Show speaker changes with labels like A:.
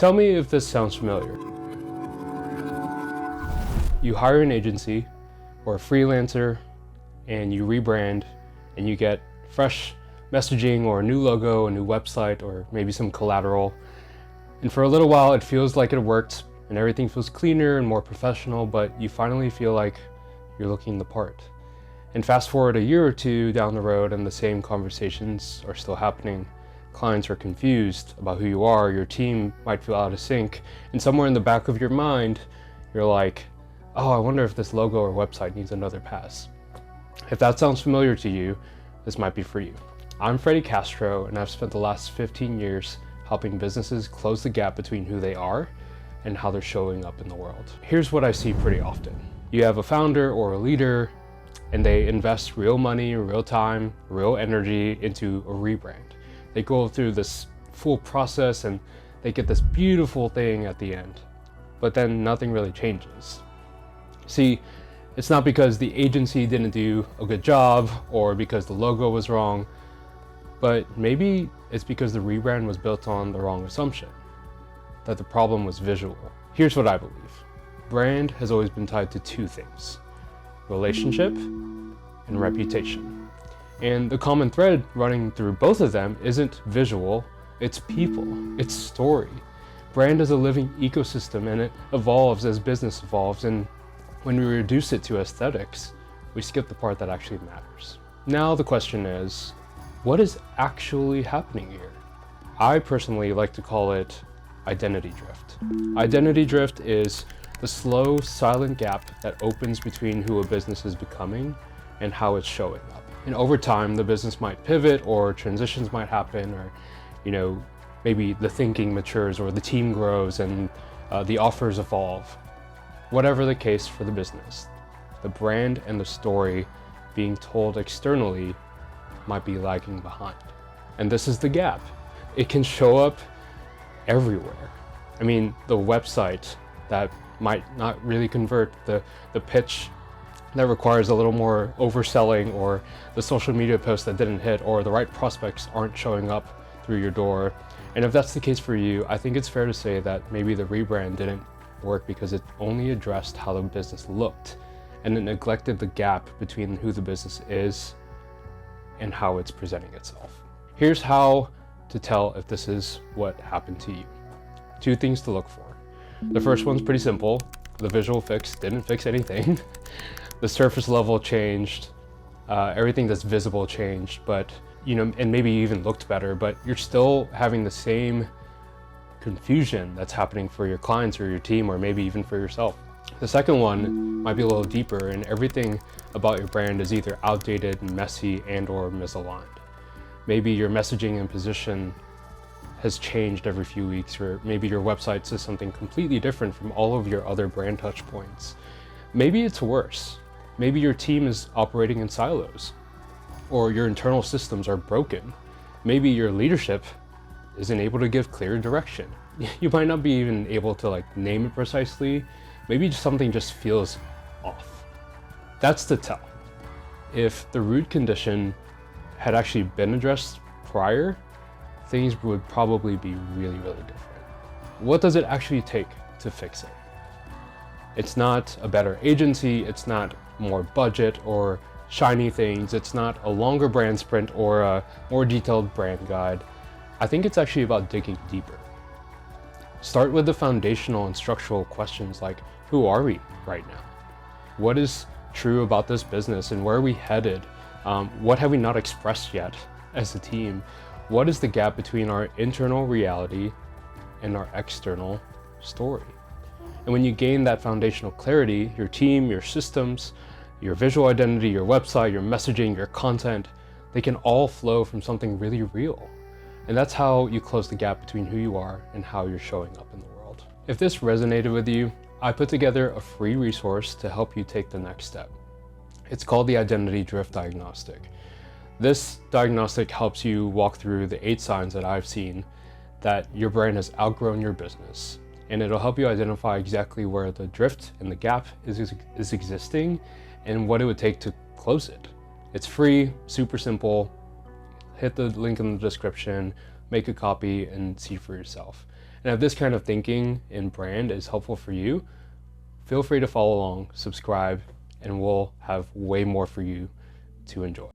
A: Tell me if this sounds familiar. You hire an agency or a freelancer and you rebrand and you get fresh messaging or a new logo, a new website, or maybe some collateral. And for a little while it feels like it worked and everything feels cleaner and more professional, but you finally feel like you're looking the part. And fast forward a year or two down the road and the same conversations are still happening. Clients are confused about who you are, your team might feel out of sync, and somewhere in the back of your mind, you're like, oh, I wonder if this logo or website needs another pass. If that sounds familiar to you, this might be for you. I'm Freddie Castro, and I've spent the last 15 years helping businesses close the gap between who they are and how they're showing up in the world. Here's what I see pretty often. You have a founder or a leader, and they invest real money, real time, real energy into a rebrand. They go through this full process and they get this beautiful thing at the end, but then nothing really changes. See, it's not because the agency didn't do a good job or because the logo was wrong, but maybe it's because the rebrand was built on the wrong assumption, that the problem was visual. Here's what I believe. Brand has always been tied to two things: relationship and reputation. And the common thread running through both of them isn't visual, it's people, it's story. Brand is a living ecosystem and it evolves as business evolves, and when we reduce it to aesthetics, we skip the part that actually matters. Now the question is, what is actually happening here? I personally like to call it identity drift. Identity drift is the slow, silent gap that opens between who a business is becoming and how it's showing up. And over time, the business might pivot or transitions might happen, or maybe the thinking matures or the team grows and the offers evolve. Whatever the case for the business, the brand and the story being told externally might be lagging behind. And this is the gap. It can show up everywhere. I mean, the website that might not really convert, the pitch that requires a little more overselling, or the social media post that didn't hit, or the right prospects aren't showing up through your door. And if that's the case for you, I think it's fair to say that maybe the rebrand didn't work because it only addressed how the business looked, and it neglected the gap between who the business is and how it's presenting itself. Here's how to tell if this is what happened to you. Two things to look for. The first one's pretty simple. The visual fix didn't fix anything. The surface level changed, everything that's visible changed, but and maybe even looked better, but you're still having the same confusion that's happening for your clients or your team, or maybe even for yourself. The second one might be a little deeper, and everything about your brand is either outdated, messy, and/or misaligned. Maybe your messaging and position has changed every few weeks, or maybe your website says something completely different from all of your other brand touch points. Maybe it's worse. Maybe your team is operating in silos, or your internal systems are broken. Maybe your leadership isn't able to give clear direction. You might not be even able to name it precisely. Maybe something just feels off. That's the tell. If the root condition had actually been addressed prior, things would probably be really, really different. What does it actually take to fix it? It's not a better agency, it's not more budget or shiny things, it's not a longer brand sprint or a more detailed brand guide. I think it's actually about digging deeper. Start with the foundational and structural questions like, who are we right now? What is true about this business and where are we headed? What have we not expressed yet as a team? What is the gap between our internal reality and our external story? And when you gain that foundational clarity, your team, your systems, your visual identity, your website, your messaging, your content, they can all flow from something really real. And that's how you close the gap between who you are and how you're showing up in the world. If this resonated with you, I put together a free resource to help you take the next step. It's called the Identity Drift Diagnostic. This diagnostic helps you walk through the 8 signs that I've seen that your brand has outgrown your business. And it'll help you identify exactly where the drift and the gap is existing and what it would take to close it. It's free, super simple. Hit the link in the description, make a copy, and see for yourself. And if this kind of thinking in brand is helpful for you, feel free to follow along, subscribe, and we'll have way more for you to enjoy.